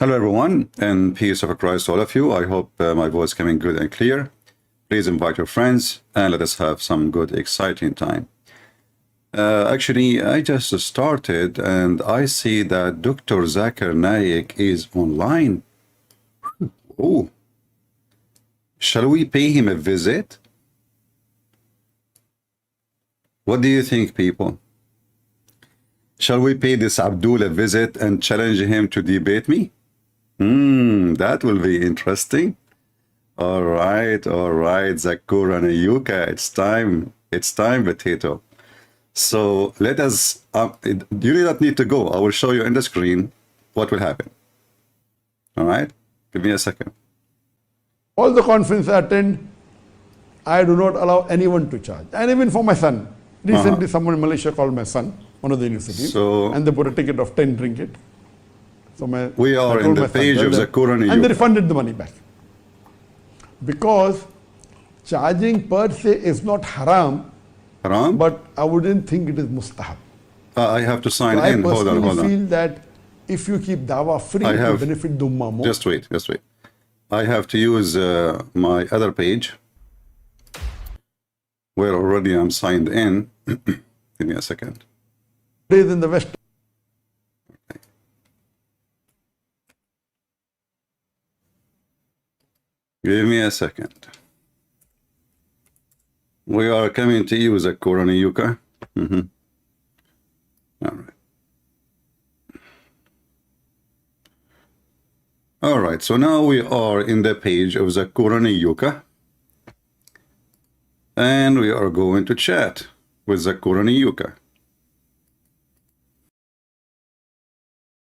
Hello everyone, and peace of Christ to all of you. I hope my voice is coming good and clear. Please invite your friends and let us have some good, exciting time. Actually, I just started and I see that Dr. Zakir Naik is online. Oh, shall we pay him a visit? What do you think, people? Shall we pay this Abdul a visit and challenge him to debate me? That will be interesting. All right, Zakir Naik, it's time, potato. So let us, you do not need to go. I will show you on the screen what will happen. All right, give me a second. All the conferences I attend, I do not allow anyone to charge. And even for my son. Recently, someone in Malaysia called my son, one of the universities, and they put a ticket of 10 ringgit. So we are in the page of Zakir Naik. And they refunded the money back. Because charging per se is not haram, but I wouldn't think it is mustahab. I have to sign in. Hold on. I personally feel that if you keep dawah free, it will benefit the ummah more. Just wait. I have to use my other page, where already I'm signed in. Give me a second. Days in the West. Give me a second. We are coming to you, Zakir Naik. All right. All right, so now we are in the page of Zakir Naik. And we are going to chat with Zakir Naik.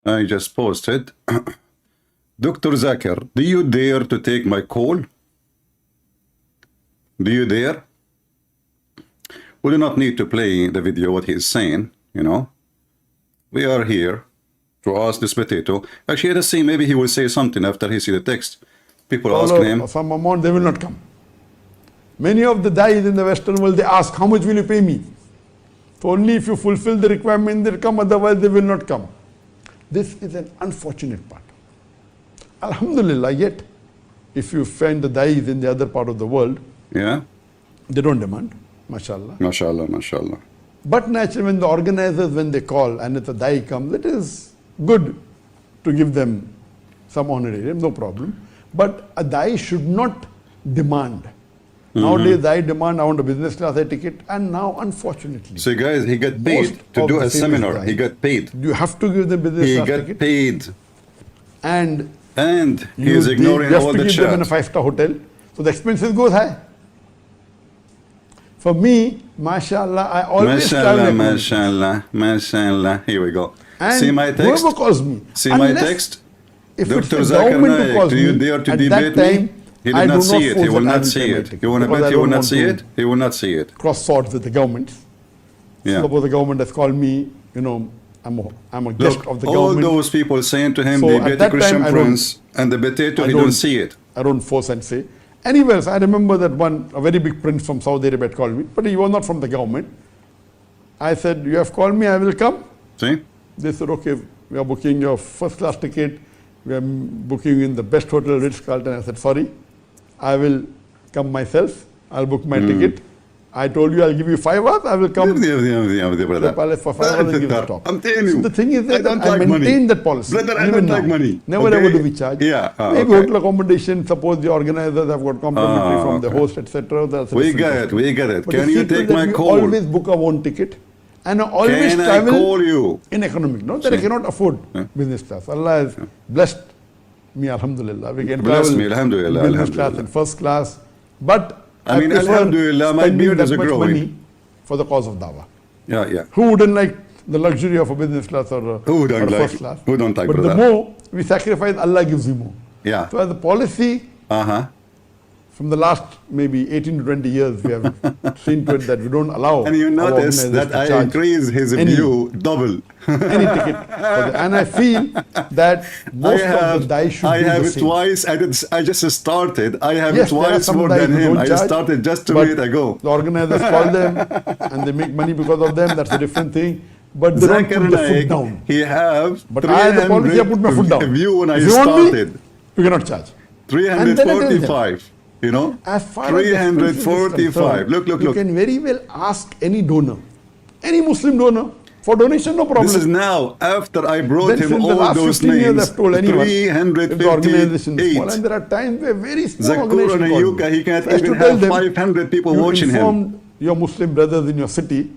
I just posted. Dr. Zakir, do you dare to take my call? Do you dare? We do not need to play the video what he is saying, you know. We are here to ask this potato. Actually, let's see, maybe he will say something after he see the text. People asking him. Some amount, they will not come. Many of the dais in the Western world, they ask, how much will you pay me? So only if you fulfill the requirement, they'll come, otherwise they will not come. This is an unfortunate part. Alhamdulillah, yet, if you find the dais in the other part of the world, they don't demand, mashallah. Mashallah. But naturally, when the organizers, when they call and if a dai comes, it is good to give them some honorarium, no problem. But a dai should not demand. Nowadays, dai demand, I want a business class ticket, and now, unfortunately. So guys, he got paid to do a seminar. He got paid. You have to give them business class ticket. He got paid. And he is ignoring all the chat. You have to give them in a 5-star hotel. So the expenses goes high. For me, mashallah, I always travel. Mashallah. Here we go. And see my text? Whoever calls me. See my text? If Dr. it's the Zakir government who Naik, calls do you me, dare to at debate that time, me? He did not see it. He will not see it. You want to bet he will not see it? He will not see it. Cross swords with the government. Yeah. Suppose the government has called me, you know, I'm a guest of the government. All those people saying to him, so debate the Christian prince, and the potato, he don't see it. I don't force and say. Anyways, I remember that a very big prince from Saudi Arabia called me, but he was not from the government. I said, you have called me, I will come. See? They said, okay, we are booking your first class ticket. We are booking in the best hotel, Ritz-Carlton. I said, sorry, I will come myself. I'll book my ticket. I told you I'll give you 5 hours. I will come to the palace for 5 hours and give a talk. I'm telling you. So the thing is that I maintain that policy. Brother, I don't like money. Never ever do we charge. Yeah. Maybe hotel accommodation, suppose the organizers have got complimentary from the host, etc. We get it. But Can you take my call? We always book our own ticket. And I always travel call you? In economic. Not that I cannot afford business class. Allah has blessed me, alhamdulillah. We can travel business class and first class. But I mean, alhamdulillah, my beard is growing. Money for the cause of dawah. Yeah. Who wouldn't like the luxury of a business class or first class? Who don't like But the more we sacrifice, Allah gives you more. Yeah. So as a policy, from the last maybe 18 to 20 years, we have seen to it that we don't allow. And you notice that I increase his view double. Any ticket. And I feel that most of the dai should be the same. Twice. I just started. I have it twice more than him. I started just 2 minutes ago. The organizers call them and they make money because of them. That's a different thing. but they don't Zakir put the foot Naik, down. he have But I have the policy, I put my foot down. view when I If you want me, started. you cannot charge. And then I tell them, 345, you know? as far as expenses is 345. concerned, Look. you can very well ask any donor, any Muslim donor, for donation, no problem. This is now after I brought Then him since the all last those 15 years names. I've told anyone, if the organization is small, and 358. there are times where very small Zakir organization Naik, call me. he can't So I have even to tell have them, 500 people you watching him. informed your Muslim brothers in your city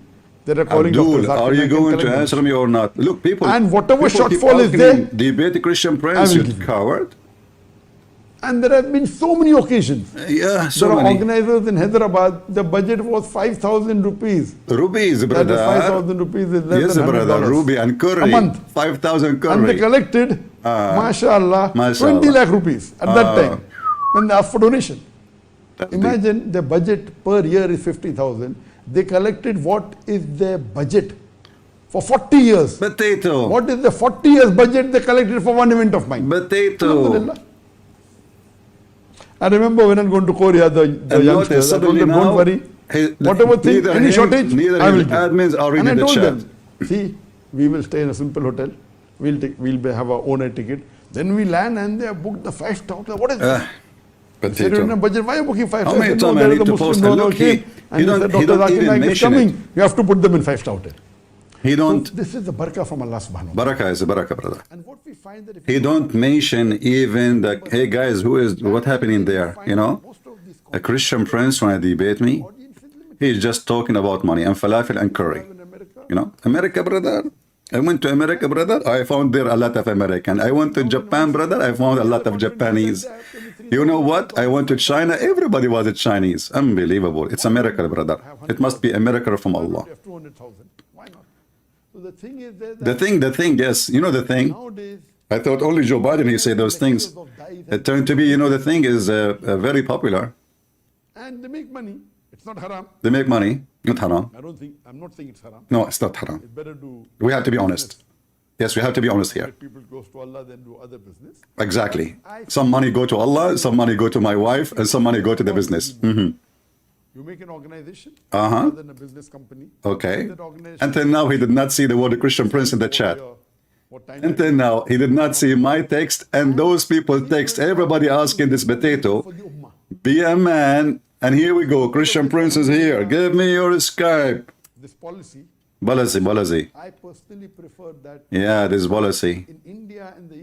that are calling Abdul, Dr. Zakir are you Naik and going to collect answer them. me or not? Look, people. And whatever people keep shortfall is asking there, me, debate the Christian I Prince, will you give you. coward. And there have been so many occasions. Yeah, so There are many. organizers in Hyderabad, the budget was 5,000 rupees. Rupees, That brother. is 5,000 rupees is less Yes, than brother. $100 Ruby and curry. a month. 5,000 And they curry. collected, mashallah, 20 lakh rupees at that time when they asked for donation. Imagine the budget per year is 50,000. They collected what is their budget for 40 years. Potato. What is the 40 years budget they collected for one event of mine? Potato. Alhamdulillah. I remember when I'm going to Korea, the And youngsters, I told suddenly them, don't now, worry, whatever thing, neither any him, shortage, neither I will his give. admins are And I in the told chat. them, see, we will stay in a simple hotel, we'll have our own air ticket, then we land and they have booked the 5-star. What is that? They don't have Potato. budget. Why are you booking 5-star? How many I said, times no, I there is need a to post? Muslim And donor look, came, he and he said, don't Dr. Zakir even Naik is mention coming. it. You have to put them in 5-star hotel. He So don't. this is the barakah from Allah subhanahu wa ta'ala. Barakah is a barakah, brother. And what we find that if He don't mention even the, hey guys, what happening there, you know? A Christian prince when I debate me, he's just talking about money and falafel and curry. You know, America, brother. I went to America, brother. I found there a lot of American. I went to Japan, brother. I found a lot of Japanese. You know what? I went to China. Everybody was a Chinese. Unbelievable. It's a miracle, brother. It must be a miracle from Allah. have 200,000. Why not? So the thing is that The thing, yes. You know the thing? nowadays, I thought only Joe Biden, he said those things. It turned to be, you know, the thing is very popular. and they make money. It's not haram. They make money. Not haram. I'm not saying it's haram. No, it's not haram. It's better to We have to be honest. Yes, we have to be honest here. let people goes to Allah than do other business. Exactly. Some money go to Allah, some money go to my wife, and some money go to the business. You make an organization Uh-huh. rather than a business company. Okay. That organization Until now, he did not see the word Christian Prince in the chat. what time Until now, he did not see my text, and those people text everybody asking this potato, for the ummah. be a man, and here we go, Christian Prince is here, give me your Skype. This policy, Balazi. I personally prefer that Yeah, this policy. in India and the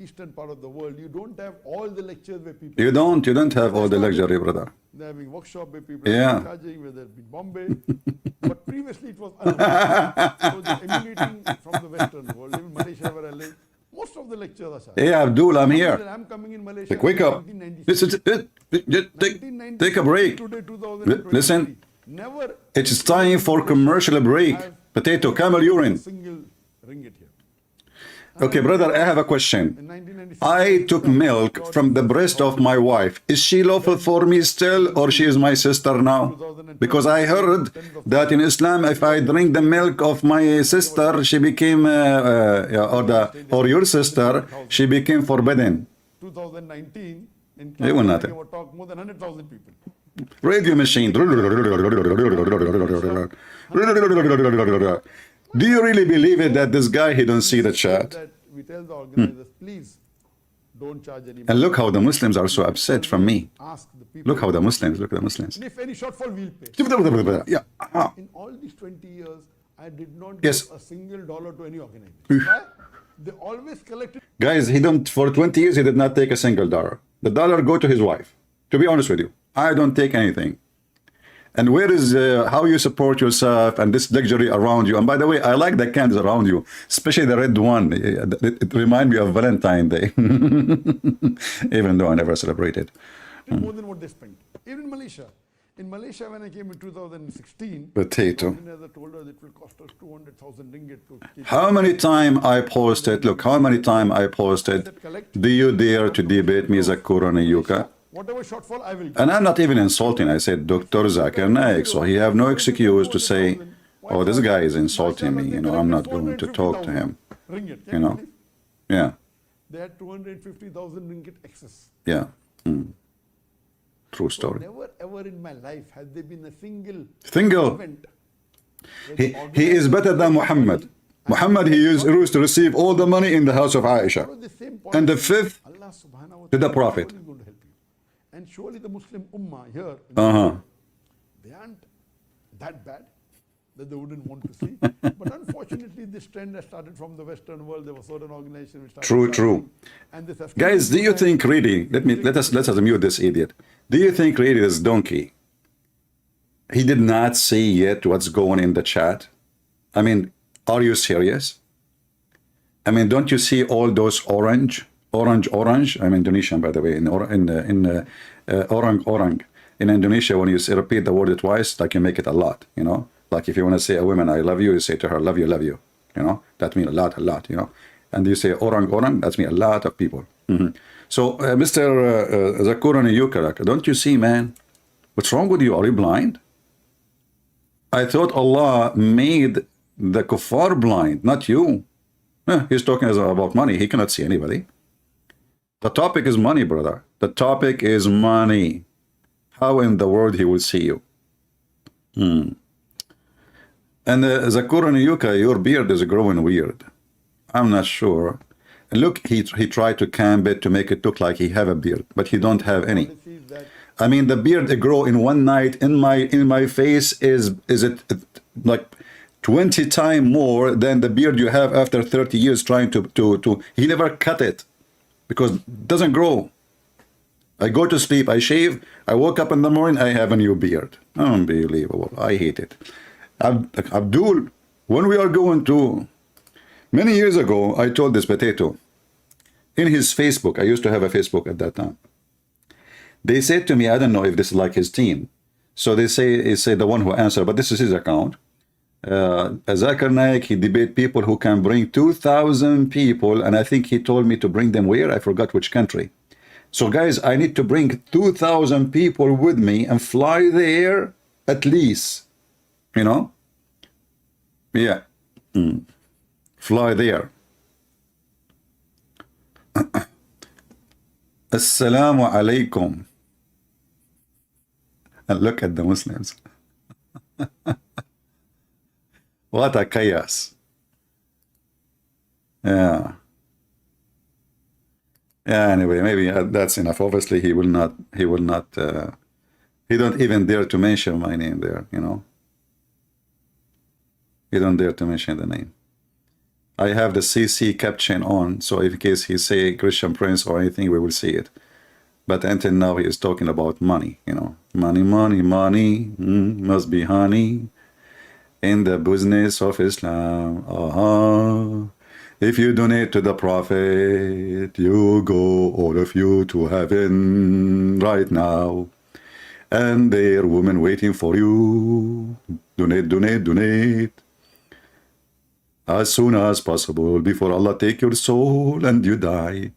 eastern part of the world, you don't have all the lectures where people You don't have all the luxury, brother. they're having workshop where people Yeah. are charging, whether it's in Bombay. But previously it was unavailable. So they're emulating from the Western world, even Malaysia where I live. Most of the lectures are charged. Hey, Abdul, I'm here. I'm coming in Malaysia. Wake up. in 1996. Take a break. Today, 2023. Listen, Never it's time for commercial break. Potato, camel urine. single ringgit here. Okay, brother, I have a question. In 1996, I took milk from the breast of my wife. Is she lawful for me still, or she is my sister now? Because I heard that in Islam, if I drink the milk of my sister, she became, or your sister, she became forbidden. 2019, in They will not. Class, I talk more than 100,000 people. Radio machine. Do you really believe it that this guy, he don't see the chat? That we tell the organizers, please don't charge any money. And look how the Muslims are so upset from me. Ask the people. Look how the Muslims, look at the Muslims. And if any shortfall, we'll pay. Yeah. In all these 20 years, I did not Yes. give a single dollar to any organization. Why? They always collected. Guys, he don't, for 20 years, he did not take a single dollar. The dollar go to his wife. To be honest with you, I don't take anything. And where is how you support yourself and this luxury around you? And by the way, I like the candles around you, especially the red one. It reminds me of Valentine's Day, even though I never celebrated. More than what they spent. Even in Malaysia. In Malaysia, when I came in 2016, Potato. organizer told us it will cost us 200,000 ringgit to keep. How many time I posted, look, how many time I posted, do you dare to debate me, Zakir Naik? Whatever shortfall, I will give. And I'm not even insulting. I said, Dr. Zakir Naik, so he have no excuse to say, oh, this guy is insulting me, you know, I'm not going to talk to him, Ringgit. you know. Yeah, They had 250,000 ringgit excess. yeah. True story. Never ever in my life has there been a single Single. event He is better than Muhammad. Muhammad, he used to receive all the money in the house of Aisha. And the fifth Allah subhanahu wa to the ta'ala Prophet. is going to help you. And surely the Muslim Ummah here, they aren't that bad that they wouldn't want to see. But unfortunately, this trend has started from the Western world. There were certain organizations which started. True. And this has Guys, do you think really, let us mute this idiot. Do you think really this donkey, he did not see yet what's going in the chat? I mean, are you serious? I mean, don't you see all those orange? I'm Indonesian, by the way. Orang. In Indonesia, when you say, repeat the word twice, like you make it a lot, you know? Like if you want to say a woman, I love you, you say to her, love you, you know? That means a lot, you know? And you say orang, that means a lot of people. So, Mr. Zakir Naik, don't you see, man? What's wrong with you? Are you blind? I thought Allah made the kuffar blind, not you. He's talking about money. He cannot see anybody. The topic is money, brother. The topic is money. How in the world he will see you? And Zakir Naik, your beard is growing weird. I'm not sure. Look, he tried to camp it to make it look like he have a beard, but he don't have any. I mean, the beard grow in one night in my face is it like 20 times more than the beard you have after 30 years trying to he never cut it because it doesn't grow. I go to sleep, I shave, I woke up in the morning, I have a new beard. Unbelievable. I hate it. Abdul, when we are going to, many years ago, I told this potato, in his Facebook, I used to have a Facebook at that time. They said to me, I don't know if this is like his team. So they say the one who answered, but this is his account. Zakir Naik, he debate people who can bring 2,000 people, and I think he told me to bring them where? I forgot which country. So guys, I need to bring 2,000 people with me and fly there at least, you know? Yeah. Fly there. Assalamu alaikum. And look at the Muslims. What a chaos. Yeah. Yeah, anyway, maybe that's enough. Obviously, he don't even dare to mention my name there, you know. He don't dare to mention the name. I have the CC caption on, so in case he say Christian Prince or anything, we will see it. But until now, he is talking about money, you know. Money, must be honey in the business of Islam. If you donate to the Prophet, you go, all of you, to heaven right now. And there are women waiting for you. Donate. As soon as possible, before Allah take your soul and you die.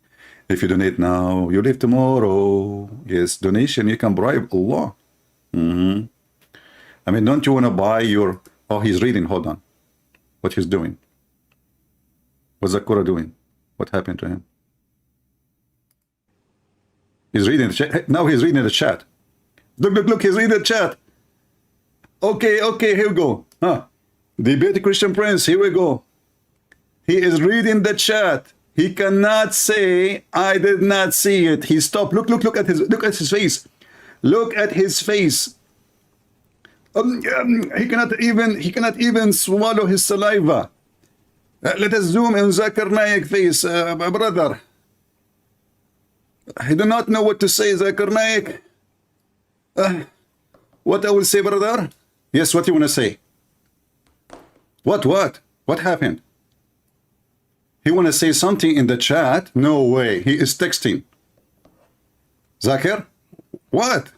If you donate now, you live tomorrow. Yes, donation, you can bribe Allah. I mean, don't you want to buy your... Oh, he's reading, hold on. What he's doing. What's Zakir doing? What happened to him? He's reading the chat. Now he's reading the chat. Look, he's reading the chat. Okay, here we go. Debate Christian Prince, here we go. He is reading the chat. He cannot say, I did not see it. He stopped. Look at his face. Look at his face. He cannot even swallow his saliva. Let us zoom in Zakir Naik face, brother. I do not know what to say, Zakir Naik. What I will say, brother? Yes, what you want to say? What happened? He want to say something in the chat? No way. He is texting. Zakir? What?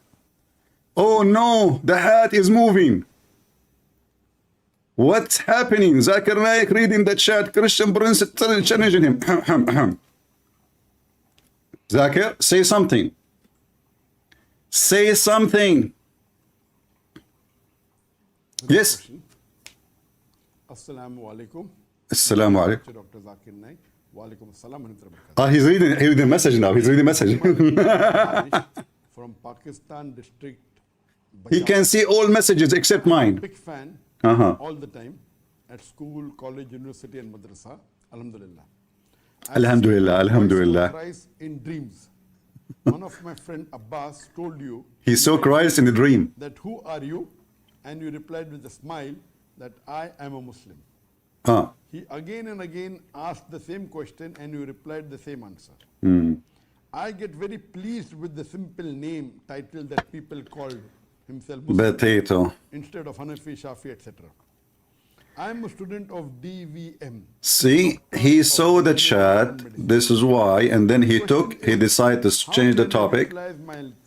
Oh no, the hat is moving. What's happening? Zakir Naik reading the chat. Christian Prince challenging him. Zakir, say something. Say something. Yes. Assalamu alaikum. Assalamu alaikum. Dr. Zakir Naik. Wa alaikum assalam wa rahmatullahi. He's reading the message now. He's reading the message. From Pakistan district. He can see all messages except mine. Big fan all the time, at school, college, university, and madrasa. Alhamdulillah. Alhamdulillah, alhamdulillah. Christ in dreams. One of my friend Abbas told you. He saw Christ in a dream. That who are you? And you replied with a smile that I am a Muslim. He again and again asked the same question and you replied the same answer. I get very pleased with the simple name title that people called himself Muslim Potato. instead of Hanafi, Shafi, etc. I am a student of DVM. See, he saw the chat. This is why, and then he decided to change the topic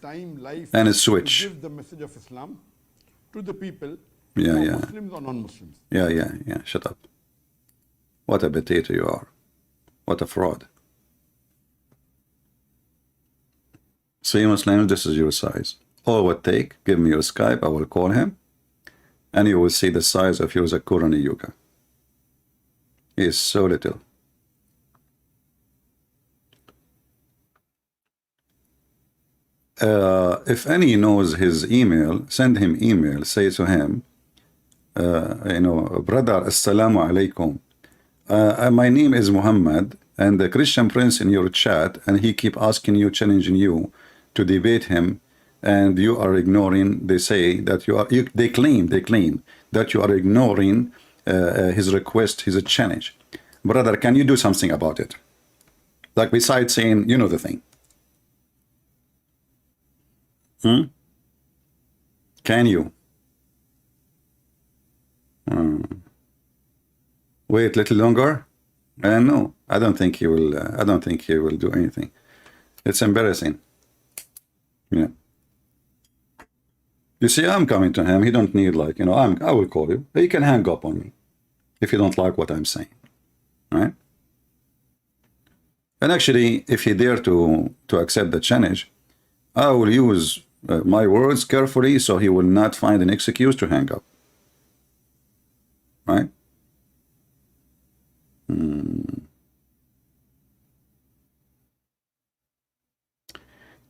and switch. To give the message of Islam to the people, Yeah. Muslims or non-Muslims. Yeah. Shut up. What a potato you are. What a fraud. See, Muslims, this is your size. All it would take, give me your Skype, I will call him, and you will see the size of your Zakir Naik. He is so little. If any knows his email, send him email, say to him, brother, assalamu alaikum. My name is Muhammad, and the Christian prince in your chat, and he keep asking you, challenging you to debate him, and you are ignoring. They say that you are. They claim that you are ignoring his request, his challenge. Brother, can you do something about it? Like besides saying, you know the thing. Can you? Wait a little longer? No, I don't think he will. I don't think he will do anything. It's embarrassing. Yeah. You see, I'm coming to him. He don't need I will call you. He can hang up on me if you don't like what I'm saying, right? And actually, if he dare to accept the challenge, I will use my words carefully so he will not find an excuse to hang up, right?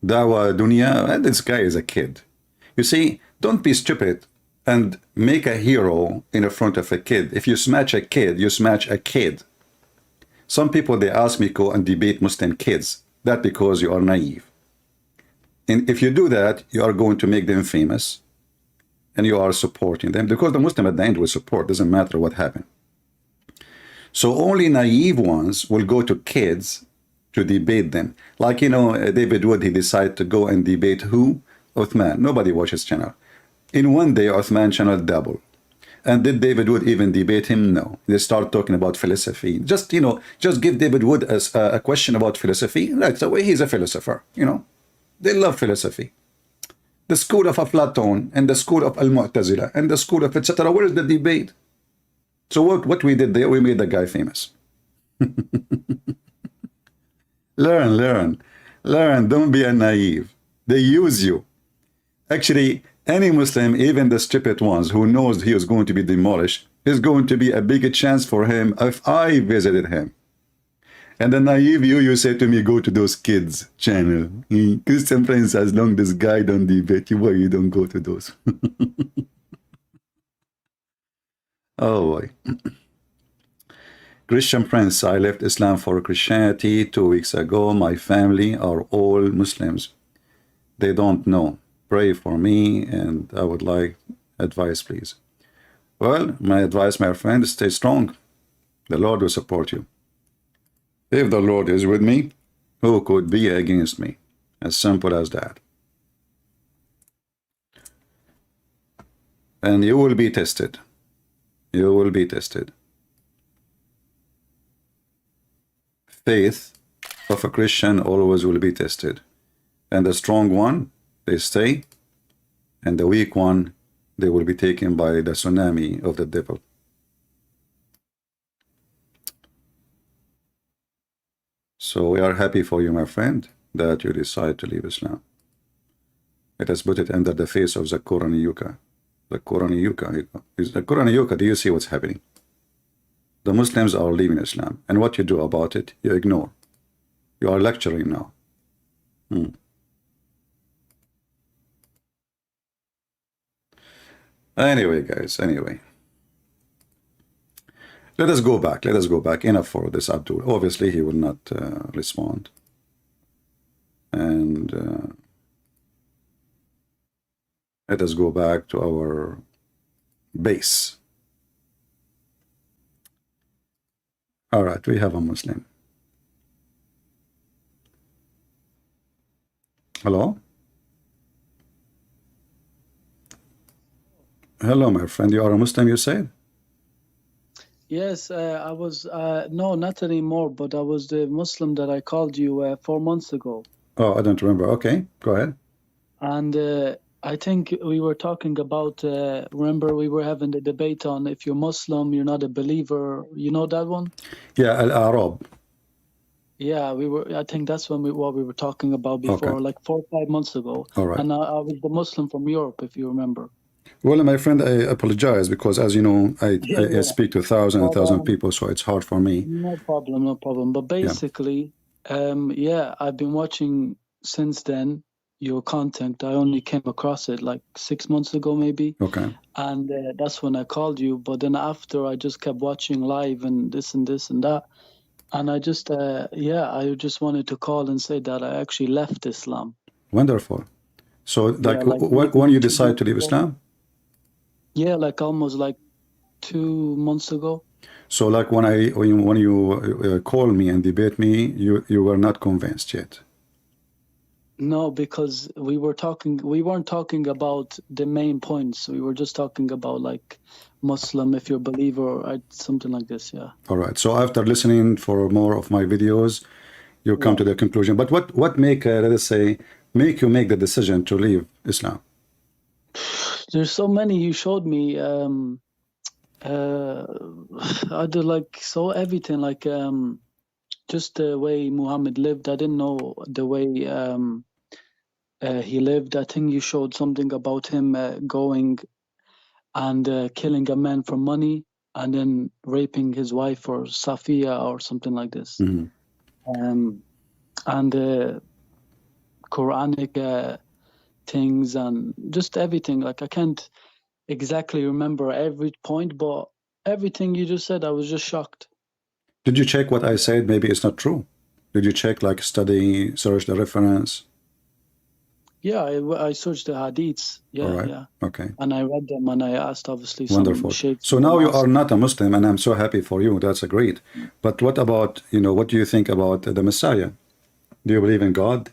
Dawa dunya, this guy is a kid. You see, don't be stupid and make a hero in front of a kid. If you smash a kid, you smash a kid. Some people, they ask me go and debate Muslim kids. That's because you are naive. And if you do that, you are going to make them famous and you are supporting them because the Muslim at the end will support, doesn't matter what happened. So only naive ones will go to kids to debate them. Like, David Wood, he decided to go and debate who? Uthman. Nobody watches channel. In one day, Uthman channel double. And did David Wood even debate him? No. They start talking about philosophy. Just give David Wood a question about philosophy. That's the way he's a philosopher, They love philosophy. The school of Platon and the school of Al-Mu'tazila and the school of etc. Where is the debate? So what we did there, we made the guy famous. Learn. Don't be a naive. They use you. Actually, any Muslim, even the stupid ones who knows he is going to be demolished, is going to be a bigger chance for him if I visited him. And the naive you say to me, go to those kids' channel. Christian Prince, as long as this guy don't debate you, why you don't go to those? Oh boy. Christian Prince, I left Islam for Christianity 2 weeks ago. My family are all Muslims. They don't know. Pray for me, and I would like advice, please. Well, my advice, my friend, is stay strong. The Lord will support you. If the Lord is with me, who could be against me? As simple as that. And you will be tested. You will be tested. Faith of a Christian always will be tested. And the strong one, they stay. And the weak one, they will be taken by the tsunami of the devil. So we are happy for you, my friend, that you decide to leave Islam. Let us put it under the face of Zakir Naik. Zakir Naik, do you see what's happening? The Muslims are leaving Islam. And what you do about it, you ignore. You are lecturing now. Anyway, guys, anyway. Let us go back. Let us go back. Enough for this Abdul. Obviously, he will not respond. And let us go back to our base. All right, we have a Muslim. Hello? Hello, my friend. You are a Muslim, you said? Yes, I was, no, not anymore, but I was the Muslim that I called you 4 months ago. Oh, I don't remember. Okay, go ahead. And I think we were talking about, remember we were having the debate on if you're Muslim, you're not a believer. You know that one? Yeah, Al-Arab. Yeah, I think that's what we were talking about before, Okay. like 4 or 5 months ago. All right. And I was the Muslim from Europe, if you remember. Well, my friend, I apologize because, as you know, I speak to thousand people, so it's hard for me. No problem, no problem. But basically, I've been watching since then your content. I only came across it like 6 months ago, maybe. Okay. And that's when I called you. But then after, I just kept watching live and this and that. And I just, I just wanted to call and say that I actually left Islam. Wonderful. So, when you decide to leave Islam? Yeah, like almost like 2 months ago. So, like when you call me and debate me, you were not convinced yet. No, because we weren't talking about the main points. We were just talking about like Muslim, if you're a believer, or something like this, yeah. All right. So after listening for more of my videos, you come to the conclusion. But what make, let us say, make you make the decision to leave Islam? There's so many you showed me. I did like so everything, like just the way Muhammad lived. I didn't know the way he lived. I think you showed something about him going and killing a man for money and then raping his wife or Safiya or something like this. Mm-hmm. And Quranic things and just everything. Like I can't exactly remember every point, but everything you just said, I was just shocked. Did you check what I said? Maybe it's not true. Did you check, like study, search the reference? Yeah, I searched the hadiths. Yeah, all right. yeah. Okay. And I read them and I asked obviously Wonderful. some sheikhs. So now you are not a Muslim and I'm so happy for you. That's great. But what about, what do you think about the Messiah? Do you believe in God?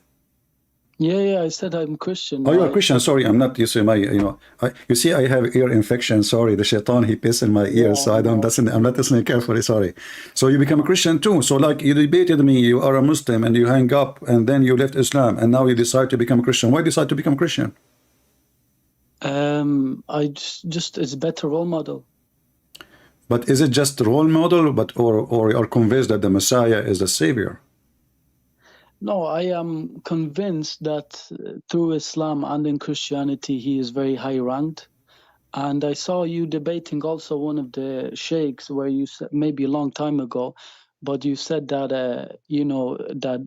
Yeah, I said I'm Christian. Oh, you're a Christian. Sorry, I'm not. You see, you see, I have ear infection. Sorry, the shaitan, he pisses in my ears, so I don't listen. I'm not listening carefully. Sorry. So you become a Christian too. So like you debated me, you are a Muslim, and you hang up, and then you left Islam, and now you decide to become a Christian. Why decide to become a Christian? I just it's better role model. But is it just role model, or you're convinced that the Messiah is the savior? No, I am convinced that through Islam and in Christianity, he is very high ranked. And I saw you debating also one of the sheikhs where you said, maybe a long time ago, but you said that, that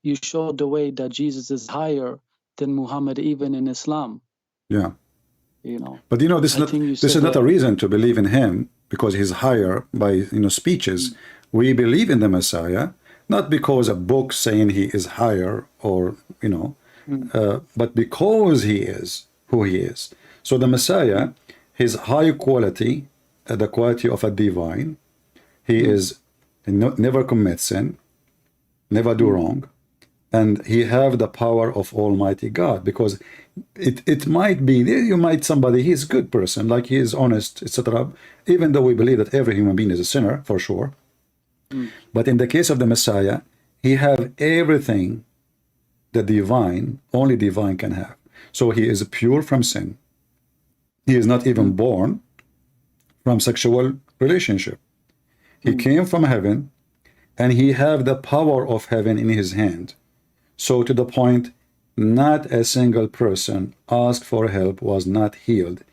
you showed the way that Jesus is higher than Muhammad, even in Islam. Yeah. But this is not a reason to believe in him because he's higher by, speeches. We believe in the Messiah. Not because a book saying he is higher or, but because he is who he is. So the Messiah, his high quality, the quality of a divine, he is never commit sin, never do wrong, and he have the power of Almighty God, because it might be, somebody, he's a good person, like he is honest, etc. Even though we believe that every human being is a sinner, for sure. But in the case of the Messiah, he have everything the divine, only divine can have. So he is pure from sin. He is not even born from sexual relationship. He came from heaven, and he have the power of heaven in his hand. So to the point, not a single person asked for help was not healed.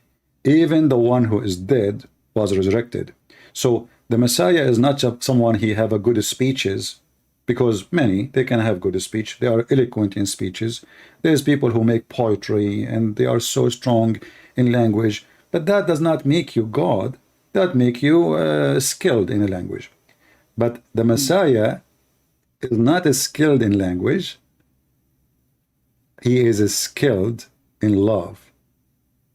Even the one who is dead was resurrected. So the Messiah is not just someone he have a good speeches, because they can have good speech. They are eloquent in speeches. There's people who make poetry and they are so strong in language, but that does not make you God. that make you skilled in a language. But the Messiah is not as skilled in language. He is skilled in love.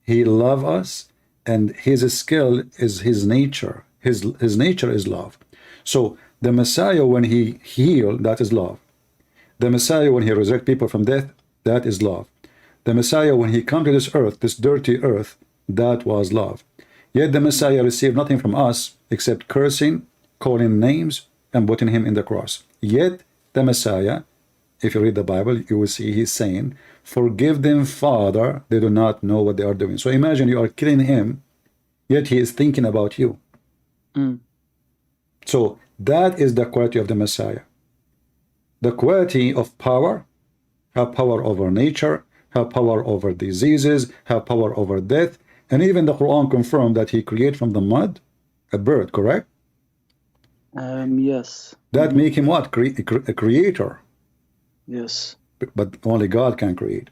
He loves us, and his skill is his nature. His nature is love. So the Messiah, when he healed, that is love. The Messiah, when he resurrected people from death, that is love. The Messiah, when he come to this earth, this dirty earth, that was love. Yet the Messiah received nothing from us except cursing, calling names, and putting him in the cross. Yet the Messiah, if you read the Bible, you will see he's saying, forgive them, Father, they do not know what they are doing. So imagine you are killing him, yet he is thinking about you. So that is the quality of the Messiah. The quality of power, have power over nature, have power over diseases, have power over death, and even the Quran confirmed that he created from the mud a bird, correct? Yes. That make him what? A creator. Yes. But only God can create.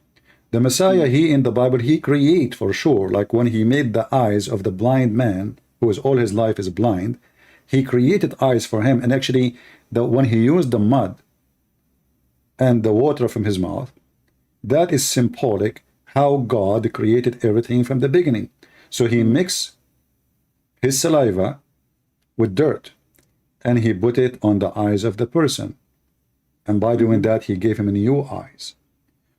The Messiah, he in the Bible, he create for sure. Like when he made the eyes of the blind man, who is all his life is blind, he created eyes for him. And actually, when he used the mud and the water from his mouth, that is symbolic how God created everything from the beginning. So he mixed his saliva with dirt, and he put it on the eyes of the person. And by doing that, he gave him new eyes.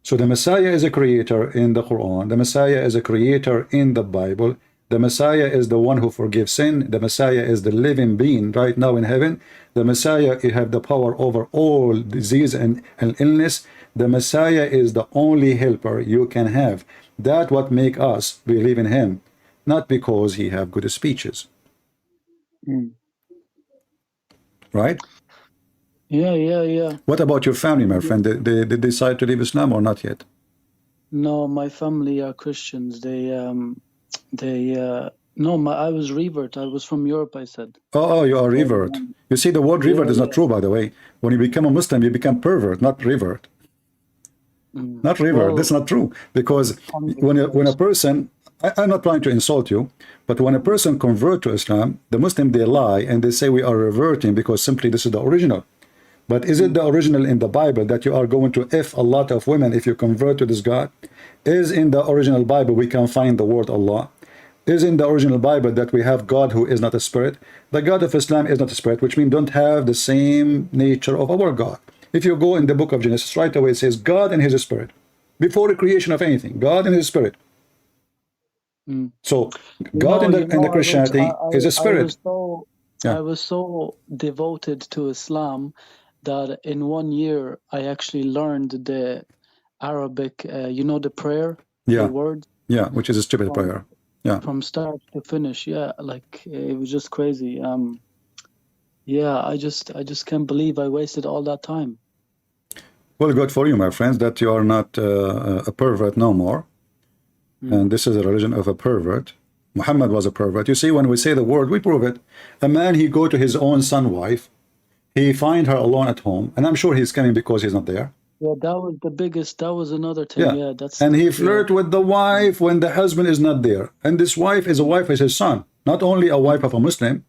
So the Messiah is a creator in the Quran. The Messiah is a creator in the Bible. The Messiah is the one who forgives sin. The Messiah is the living being right now in heaven. The Messiah, he have the power over all disease and illness. The Messiah is the only helper you can have. That's what make us believe in him, not because he have good speeches. Right? Yeah. What about your family, my friend? Did they decide to leave Islam or not yet? No, my family are Christians. I was revert. I was from Europe, I said. Oh, you are revert. You see, the word revert is not true, by the way. When you become a Muslim, you become pervert, not revert. Not revert. Well, that's not true. Because when a person, I'm not trying to insult you, but when a person convert to Islam, the Muslim, they lie and they say we are reverting because simply this is the original. But is it the original in the Bible that you are going to F a lot of women if you convert to this God? Is in the original Bible we can find the word Allah? Is in the original Bible that we have God who is not a spirit? The God of Islam is not a spirit, which means don't have the same nature of our God. If you go in the book of Genesis, right away it says God and his spirit. Before the creation of anything, God and his spirit. So God in the Christianity is a spirit. I was so devoted to Islam that in 1 year I actually learned the Arabic, the prayer, the word. Yeah, which is a stupid prayer. Yeah. From start to finish. Yeah, like it was just crazy. I just can't believe I wasted all that time. Well, good for you, my friends, that you are not a pervert no more. And this is a religion of a pervert. Muhammad was a pervert. You see, when we say the word, we prove it. A man, he go to his own son wife. He find her alone at home. And I'm sure he's coming because he's not there. Yeah, that was another thing. Yeah, and he flirt with the wife when the husband is not there. And this wife is a wife of his son, not only a wife of a Muslim.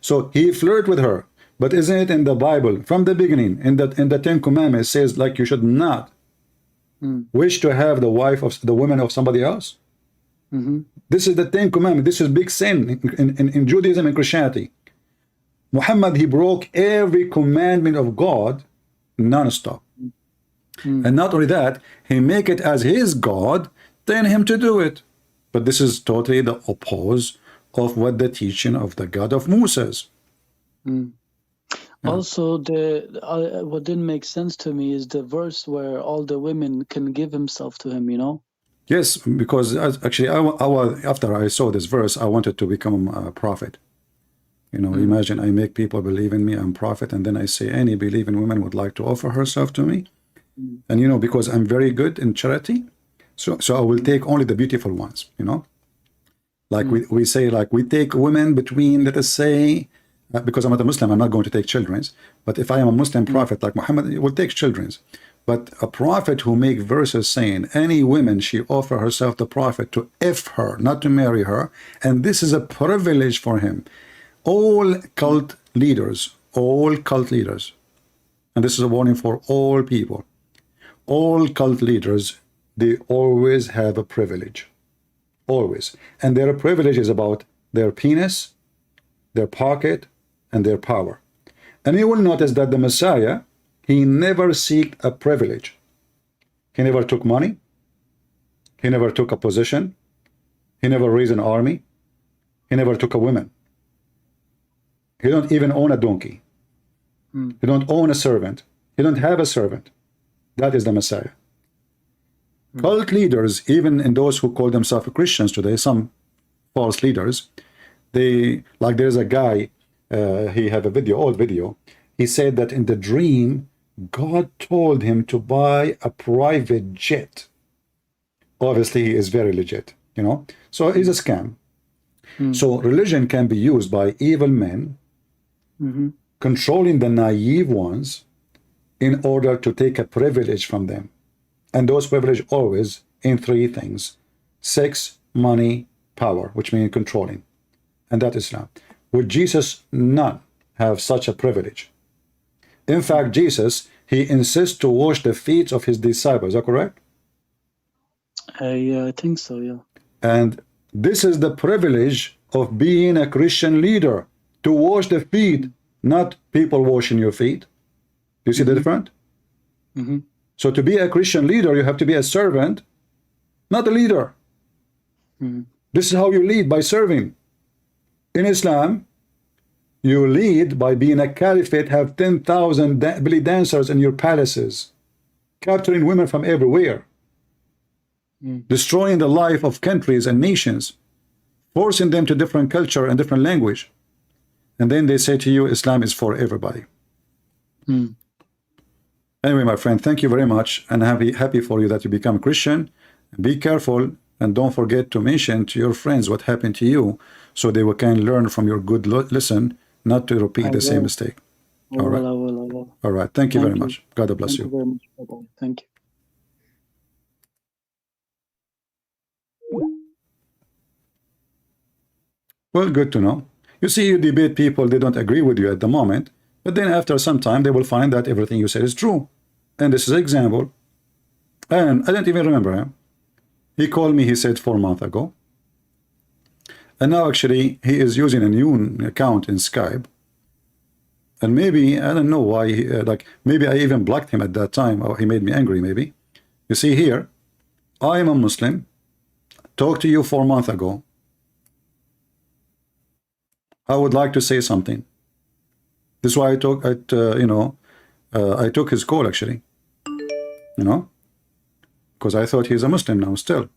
So he flirt with her. But isn't it in the Bible, from the beginning, in the Ten Commandments, it says like you should not wish to have the wife of the woman of somebody else? This is the Ten Commandments. This is big sin in Judaism and Christianity. Muhammad, he broke every commandment of God non-stop. And not only that, he make it as his God, telling him to do it. But this is totally the opposite of what the teaching of the God of Moses. Also, what didn't make sense to me is the verse where all the women can give himself to him, Yes, because actually, after I saw this verse, I wanted to become a prophet. Imagine I make people believe in me, I'm prophet, and then I say any believing woman would like to offer herself to me. And because I'm very good in charity, so I will take only the beautiful ones, Like we say, like we take women between, let us say, because I'm not a Muslim, I'm not going to take children's. But if I am a Muslim prophet like Muhammad, he will take children's. But a prophet who make verses saying any woman she offer herself to prophet to F her, not to marry her, and this is a privilege for him. All cult leaders, and this is a warning for all people, all cult leaders, they always have a privilege. Always. And their privilege is about their penis, their pocket, and their power. And you will notice that the Messiah, he never seeked a privilege. He never took money. He never took a position. He never raised an army. He never took a woman. He don't even own a donkey. He don't own a servant. He don't have a servant. That is the Messiah. Cult leaders, even in those who call themselves Christians today, some false leaders, they, like there's a guy, he have a video, old video, he said that in the dream, God told him to buy a private jet. Obviously, he is very legit, you know. So it's a scam. So religion can be used by evil men, controlling the naive ones in order to take a privilege from them. And those privileges always in three things: sex, money, power, which means controlling. And that is Islam. Would Jesus not have such a privilege? In fact, Jesus, he insists to wash the feet of his disciples. Is that correct? Yeah, I think so, yeah. And this is the privilege of being a Christian leader, to wash the feet, not people washing your feet. You see the difference? So to be a Christian leader, you have to be a servant, not a leader. This is how you lead, by serving. In Islam, you lead by being a caliphate, have 10,000 belly dancers in your palaces, capturing women from everywhere, destroying the life of countries and nations, forcing them to different culture and different language. And then they say to you, Islam is for everybody. Anyway, my friend, thank you very much, and happy for you that you become Christian. Be careful, and don't forget to mention to your friends what happened to you, so they can learn from your good lesson, not to repeat the same mistake. I will. All right. Thank you very much. God bless you. Thank you very much. Bye-bye. Thank you. Well, good to know. You see, you debate people, they don't agree with you at the moment, but then after some time, they will find that everything you said is true. And this is an example. And I don't even remember him. He called me, he said 4 months ago. And now actually, he is using a new account in Skype. And maybe, I don't know why, like, maybe I even blocked him at that time, or he made me angry, maybe. You see here, I am a Muslim, talked to you 4 months ago. I would like to say something. This is why I took, I took his call actually, you know, because I thought he's a Muslim now still.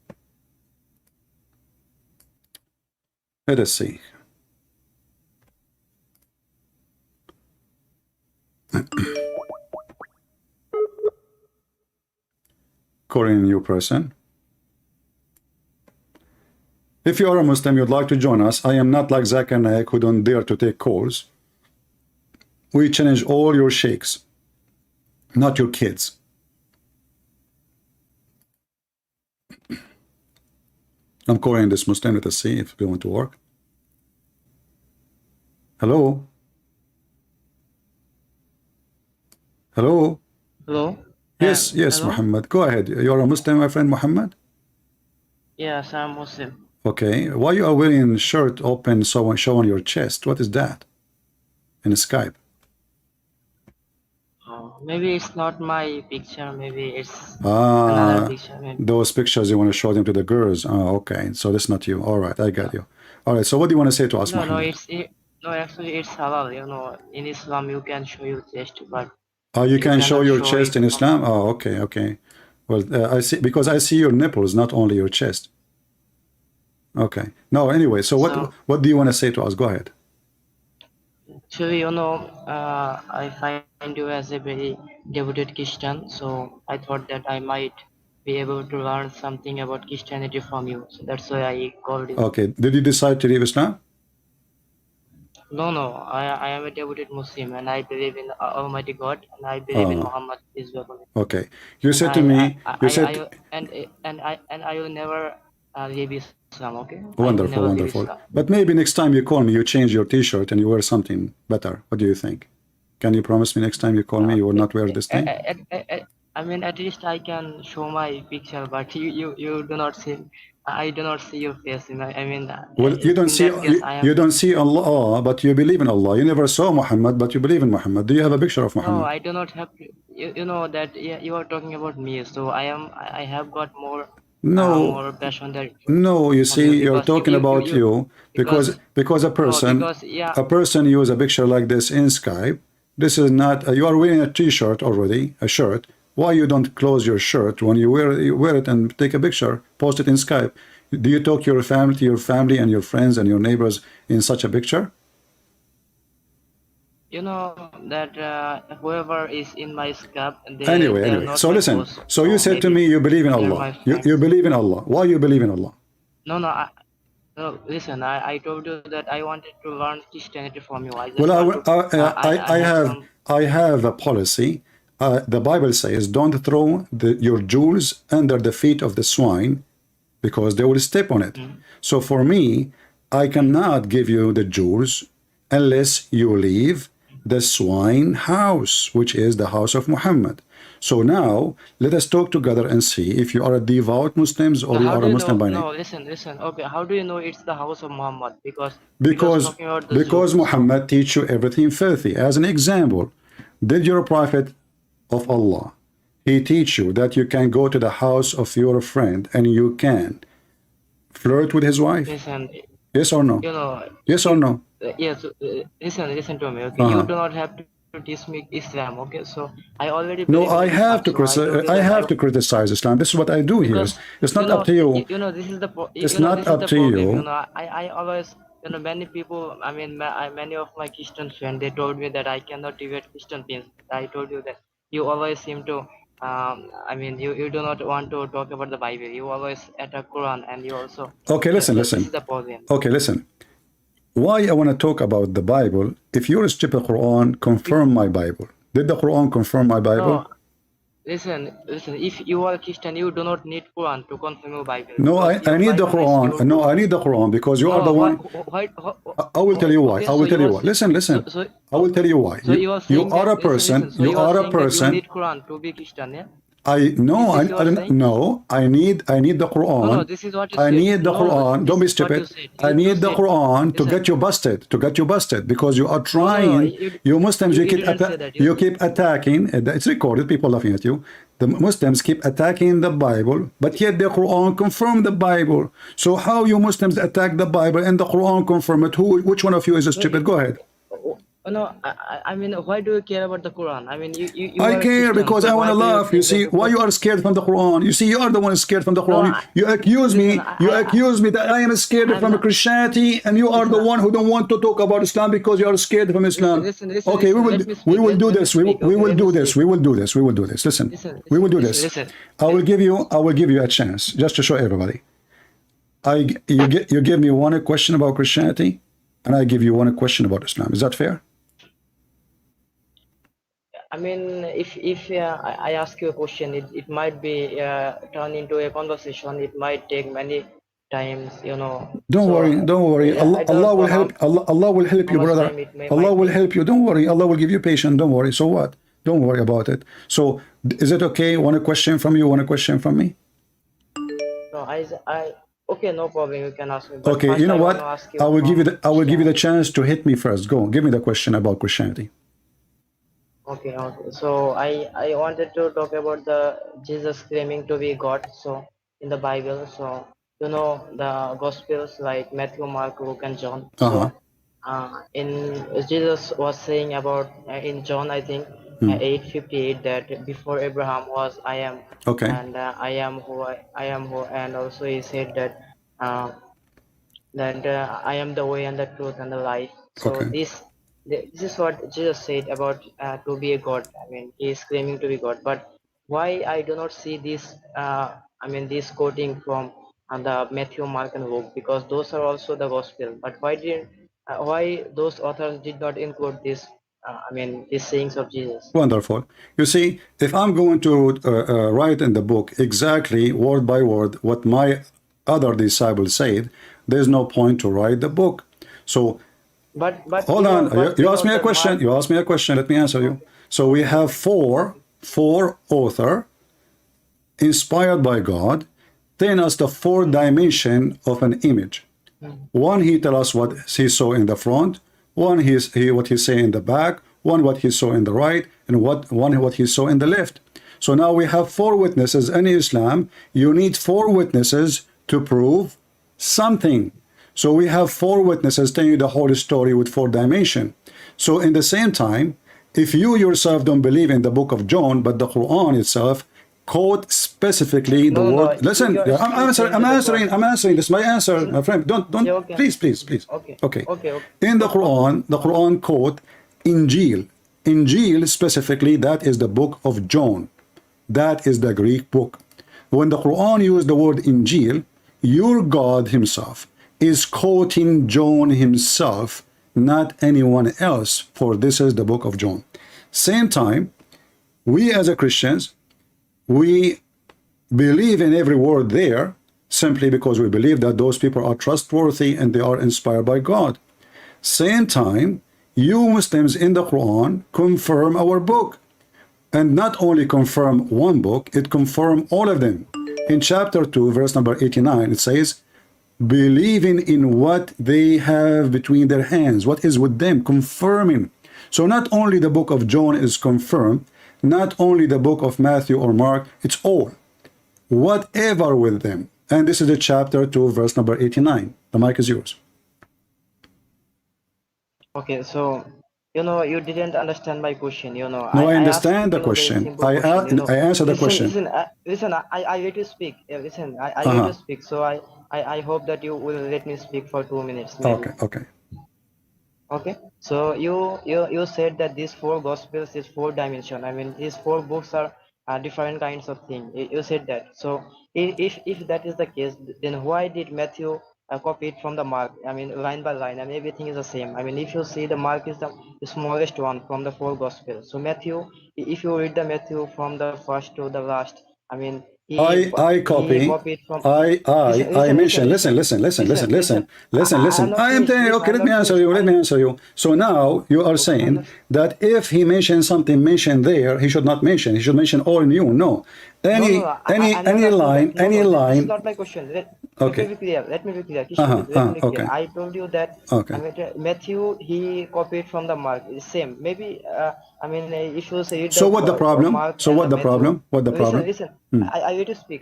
Let us see. Calling a new person. If you are a Muslim, you'd like to join us. I am not like Zakir Naik, who don't dare to take calls. We challenge all your sheikhs, not your kids. I'm calling this Muslim. Let us see if it's going to work. Hello? Hello? Hello? Yes, hello? Muhammad. Go ahead. You're a Muslim, my friend Muhammad? Yes, I'm Muslim. Okay. Why you are wearing shirt open, so showing your chest? What is that? In Skype. Maybe it's not my picture. Maybe it's another picture. Maybe. Those pictures you want to show them to the girls. Oh, okay. So that's not you. All right, I got you. All right. So what do you want to say to us, No, Muhammad? no, actually it's halal. You know, in Islam you can show your chest, but you can show cannot your show chest it. in Islam. Oh, okay, okay. Well, I see, because I see your nipples, not only your chest. Okay. No, anyway. So what do you want to say to us? Go ahead. Actually, you know, I find you as a very devoted Christian, so I thought that I might be able to learn something about Christianity from you. So that's why I called you. Okay. Did you decide to leave Islam? No, no. I am a devoted Muslim, and I believe in Almighty God, and I believe in Muhammad is the Prophet. Okay. You And said to me, you said, I will never leave Islam. Okay, I will wonderful, never leave wonderful. Islam. But maybe next time you call me, you change your t-shirt and you wear something better. What do you think? Can you promise me next time you call me, you will not wear this thing? I mean, at least I can show my picture, but you do not see. I do not see your face. I mean, Well, you don't in see that case, I am. you don't see Allah, but you believe in Allah. You never saw Muhammad, but you believe in Muhammad. Do you have a picture of No, Muhammad? I do not have. You know that you are talking about me, so I have got more No, more passion that no. You on you see, you're because talking about you because because no because yeah. a person use a picture like this in Skype. This is not. You are wearing a T-shirt already, a shirt. Why you don't close your shirt when you wear it and take a picture, post it in Skype? Do you talk to your family and your friends and your neighbors in such a picture? You know that whoever is in my scap, Anyway, they are not so my listen. close. So you said to maybe me you believe in they're Allah. my You friends. believe in Allah. Why you believe in Allah? No, no. Listen, I told you that I wanted to learn Christianity from you. I just Well, want to. I have some. I have a policy. The Bible says, "Don't throw your jewels under the feet of the swine, because they will step on it." So for me, I cannot give you the jewels unless you leave the swine house, which is the house of Muhammad. So now let us talk together and see if you are a devout Muslims or So you how are do a you know? Muslim by name. No, listen. Okay, how do you know it's the house of Muhammad? Because talking about the Because Jews. Muhammad teach you everything filthy. As an example, did your prophet of Allah, he teach you that you can go to the house of your friend and you can flirt with his wife? Listen, Yes or no? you know. Yes or no? Yes. Listen to me. Okay, you do not have to teach me Islam. Okay, so I already No, believe in Islam. So I told you I that have to criticize Islam. This is what I do here. because It's not up to you. this is the It's not this is up the to problem. you. I always many people. I mean, many of my Christian friends they told me that I cannot debate Christian things. I told you that you always seem to. I mean, you do not want to talk about the Bible. You always attack Quran, and you also. Okay, This is the problem. Okay, listen. Why I want to talk about the Bible? If you're a stupid Quran, confirm my Bible. Did the Quran confirm my Bible? No, listen. If you are Christian, you do not need Quran to confirm your Bible. No, Because I your need the Bible is Quran. your No, book. I need the Quran because you are No, the one. I will tell you why. Okay, I will so tell you you are why. Listen. so I will tell you why. so you are You saying are that a person. so You you are a saying that you person. need Quran to be Christian, yeah? I Is this you are saying? no. I need the No, Quran. this is what you I said. need the No, Quran. Don't this be is what you stupid. said. I You need the said. Quran to Listen. get you busted. To get you busted because you are No, trying. You Muslims, you didn't say that. you keep attacking. It's recorded. People laughing at you. The Muslims keep attacking the Bible, but yet the Quran confirm the Bible. So how you Muslims attack the Bible and the Quran confirm it? Which one of you is stupid? Go ahead. No, I mean, why do you care about the Quran? I mean, you I are a care Christian, because so I want to why do you laugh. You think see, that? why you are scared from the Quran? You see, you are the one scared from the Quran. No, You accuse listen, me. You accuse me that I am scared I'm from not- Christianity, and you are the one who don't want to talk about Islam because you are scared from Islam. Listen, Okay, let me speak. we will do Let me this. speak, We okay, will let me do this. speak. We will do this. We will do this. Listen, we will do this. Listen. I will give you a chance just to show everybody. You give me one question about Christianity, and I give you one question about Islam. Is that fair? I mean, if I ask you a question, it might be turned into a conversation. It might take many times, Don't worry. Allah will help. Allah will help you, brother. Allah will help you. Don't worry. Allah will give you patience. Don't worry. So what? Don't worry about it. So is it okay? Want a question from you? Want a question from me? No, okay, no problem. You can ask me. But Okay. first You know what? I will give you the chance to hit me first. Go. Give me the question about Christianity. Okay. So I wanted to talk about the Jesus claiming to be God. So in the Bible, so the Gospels like Matthew, Mark, Luke, and John. So in Jesus was saying about in John, I think 8:58 that before Abraham was I am. Okay. And I am who, and also he said that I am the way and the truth and the life. So Okay. this is what Jesus said about to be a God. I mean, he is claiming to be God. But why I do not see this? This quoting from the Matthew, Mark, and Luke, because those are also the gospel. But why didn't why those authors did not include this, these sayings of Jesus. Wonderful. You see, if I'm going to write in the book exactly word by word what my other disciples said, there's no point to write the book. So, but hold on. You asked me a question. You asked me a question. Let me answer you. So we have four author inspired by God, telling us the four dimension of an image. One, he tell us what he saw in the front. One, what he say in the back. One, what he saw in the right, and one what he saw in the left. So now we have four witnesses. In Islam, you need four witnesses to prove something. So we have four witnesses telling you the whole story with four dimension. So in the same time, if you yourself don't believe in the book of John, but the Quran itself quote specifically the word. Listen, I'm answering. This is my answer, my friend. Don't. Yeah, okay. Please. Okay. In the Quran quote Injil. Injil specifically, that is the book of John. That is the Greek book. When the Quran used the word Injil, your God himself is quoting John himself, not anyone else, for this is the book of John. Same time, we as a Christians, we believe in every word there simply because we believe that those people are trustworthy and they are inspired by God. Same time, you Muslims in the Quran confirm our book. And not only confirm one book, it confirm all of them. In chapter 2, verse number 89, it says, believing in what they have between their hands, what is with them, confirming. So not only the book of John is confirmed, not only the book of Matthew or Mark, it's all. Whatever with them. And this is the chapter 2, verse number 89. The mic is yours. Okay, so, you didn't understand my question, No, I understand the question. I answer the question. Listen, I let you speak. Listen, I let you speak. So I hope that you will let me speak for 2 minutes. Maybe. Okay. So you said that these four gospels is four dimension. These four books are different kinds of thing. You said that. So if that is the case, then why did Matthew copy it from the Mark? Line by line, everything is the same. If you see, the Mark is the smallest one from the four gospels. So Matthew, if you read the Matthew from the first to the last, I copy. I mention. Listen. I am telling you. Okay, let me answer you. So now you are saying that if he mentions something mentioned there, he should not mention. He should mention all new. No. Any line. This is not my question. Let me be clear. Let me be clear. Okay. I told you that Matthew, he copied from the Mark. It's same. Maybe if you say it. So what the problem? What the problem? Listen. I let you speak.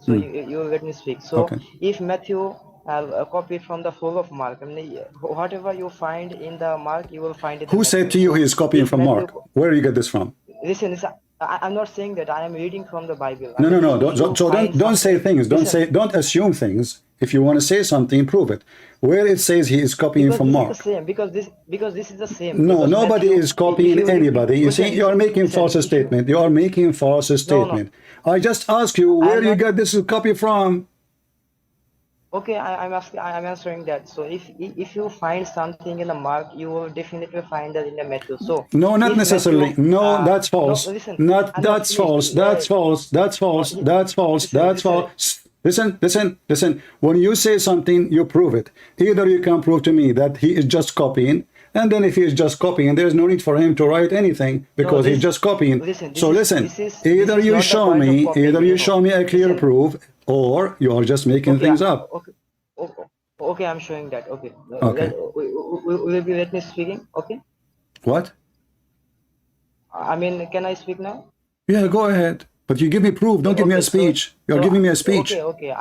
So you let me speak. So if Matthew copied from the full of Mark, whatever you find in the Mark, you will find it. Who said to you he is copying from Mark? Where do you get this from? Listen. I'm not saying that. I am reading from the Bible. No. Don't say things. Don't assume things. If you want to say something, prove it. Where it says he is copying from Mark. Because this is the same. No, nobody is copying anybody. You see, you are making false statement. You are making false statement. I just ask you where you get this copy from. Okay, I'm answering that. So if you find something in the Mark, you will definitely find that in the Matthew. So no, not necessarily. No, that's false. No, listen, that's false. That's false. Listen. When you say something, you prove it. Either you can prove to me that he is just copying, and then if he is just copying, there's no need for him to write anything because he's just copying. Listen. Either you show me a clear proof, or you are just making things up. Okay, I'm showing that. Okay. Will you let me speaking? Okay. What? Can I speak now? Yeah, go ahead. But you give me proof. Don't give me a speech. You're giving me a speech. Okay.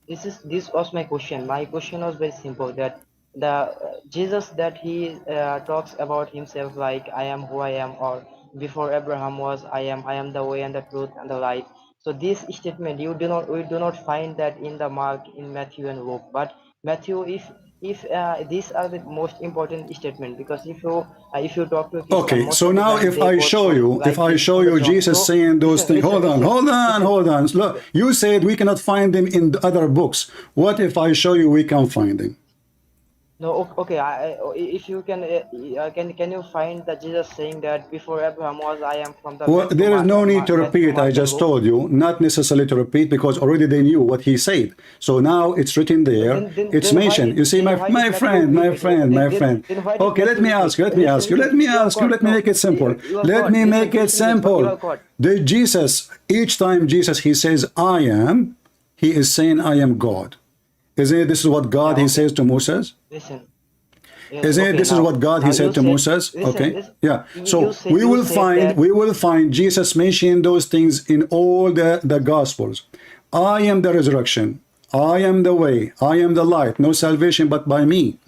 This was my question. My question was very simple. That the Jesus that he talks about himself like I am who I am, or before Abraham was I am the way and the truth and the life. So this statement we do not find that in the Mark, in Matthew and Luke. But Matthew, if these are the most important statement, because if you talk to okay, so now if I show you Jesus saying those things, hold on. Look, you said we cannot find them in the other books. What if I show you we can find them? No, okay. If you can you find that Jesus saying that before Abraham was, I am from the Well, there is no need to repeat. I just told you, not necessarily to repeat, because already they knew what he said. So now it's written there. It's mentioned. You see, my friend. Okay, let me ask you. Let me make it simple. Let me make it simple. The Jesus, each time Jesus, he says, I am, he is saying, I am God. Isn't it this is what God he says to Moses? Listen. Isn't it this is what God he said to Moses? Okay, yeah. So we will find Jesus mentioning those things in all the Gospels. I am the resurrection. I am the way. I am the light. No salvation but by me.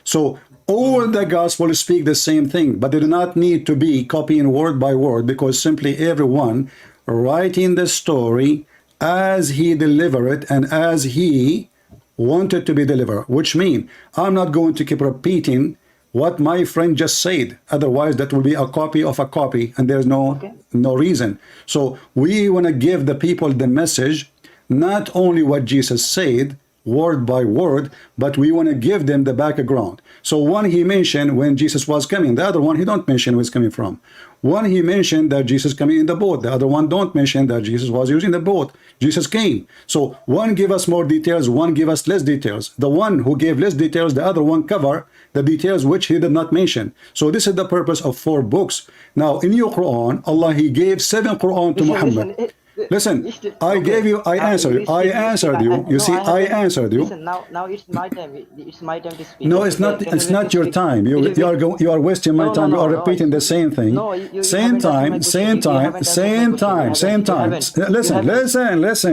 So all the Gospels speak the same thing, but they do not need to be copying word by word, because simply everyone writing the story as he delivered it and as he wanted to be delivered, which means I'm not going to keep repeating what my friend just said. Otherwise, that will be a copy of a copy, and there's no reason. So we want to give the people the message, not only what Jesus said, word by word, but we want to give them the background. So one he mentioned when Jesus was coming, the other one he don't mention where he's coming from. One he mentioned that Jesus coming in the boat, the other one don't mention that Jesus was using the boat. Jesus came. So one give us more details, one give us less details. The one who gave less details, the other one cover the details which he did not mention. So this is the purpose of 4 books. Now in your Quran, Allah he gave 7 Quran to Muhammad. Listen, I answered you. You see, I answered you. Listen, now it's my time. It's my time to speak. No, it's not. It's not your time. You are wasting my time. You are repeating the same thing. Same time.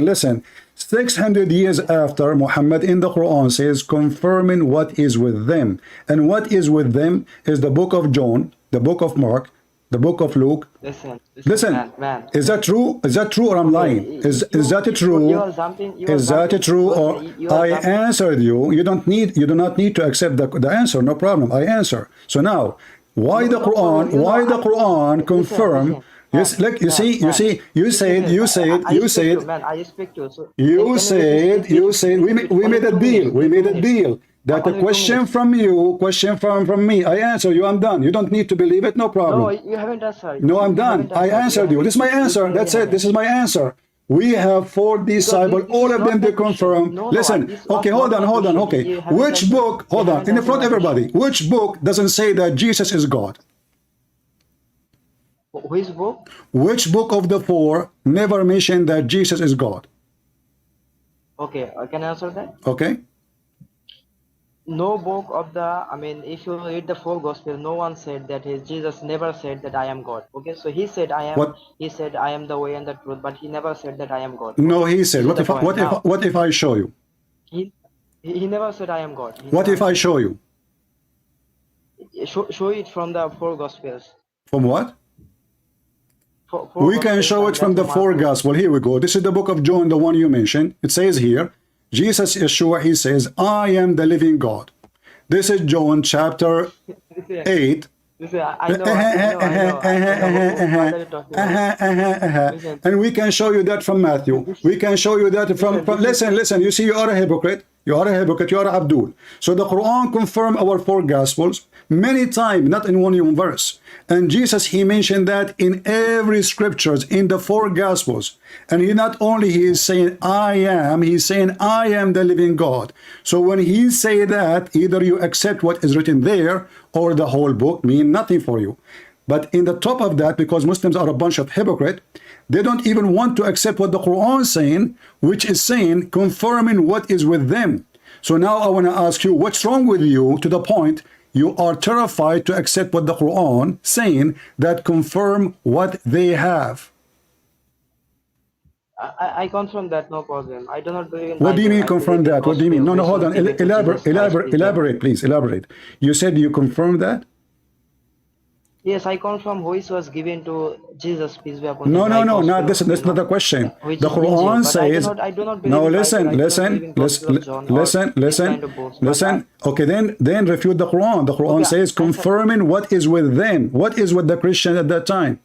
Listen. 600 years after, Muhammad in the Quran says, confirming what is with them, and what is with them is the book of John, the book of Mark, the book of Luke. Listen. Man. Is that true? Is that true or I'm lying? Is that true? Is that true or I answered you? You do not need to accept the answer. No problem. I answer. So now, why the Quran? Why the Quran confirm? Yes, like you said. You said. We made a deal. We made a deal. That a question from you, question from me. I answer you, I'm done. You don't need to believe it, no problem. No, you haven't answered. No, I'm done. I answered you. This is my answer. That's it. This is my answer. We have 4 disciples, all of them they confirm. Listen, okay, hold on. Okay, which book, hold on, in front of everybody, which book doesn't say that Jesus is God? Which book? Which book of the 4 never mentioned that Jesus is God? Okay, I can answer that. Okay. No book of if you read the 4 gospel, no one said that Jesus never said that I am God. Okay, so he said I am. What? He said I am the way and the truth, but he never said that I am God. No, he said. What if I show you? He never said I am God. What if I show you? Show it from the 4 gospels. From what? We can show it from the 4 gospel. Here we go. This is the book of John, the one you mentioned. It says here, Jesus Yeshua, he says, I am the living God. This is John chapter 8. And we can show you that from Matthew. We can show you that from listen, you see, you are a hypocrite. You are Abdul. So the Quran confirmed our 4 gospels many times, not in one verse. And Jesus, he mentioned that in every scriptures in the 4 gospels. And he not only he is saying I am, he's saying I am the living God. So when he say that, either you accept what is written there or the whole book mean nothing for you. But in the top of that, because Muslims are a bunch of hypocrites, they don't even want to accept what the Quran is saying, which is saying, confirming what is with them. So now I want to ask you, what's wrong with you to the point you are terrified to accept what the Quran saying that confirm what they have? I confirm that, no problem. I do not believe in. What do you mean confirm that? What do you mean? No, hold on. Elaborate, please. Elaborate. You said you confirm that? Yes, I confirm which was given to Jesus, peace be upon him. No, not this. That's not the question. The Quran says. I do not believe. No, listen. Okay, then refute the Quran. The Quran says confirming what is with them. What is with the Christians at that time?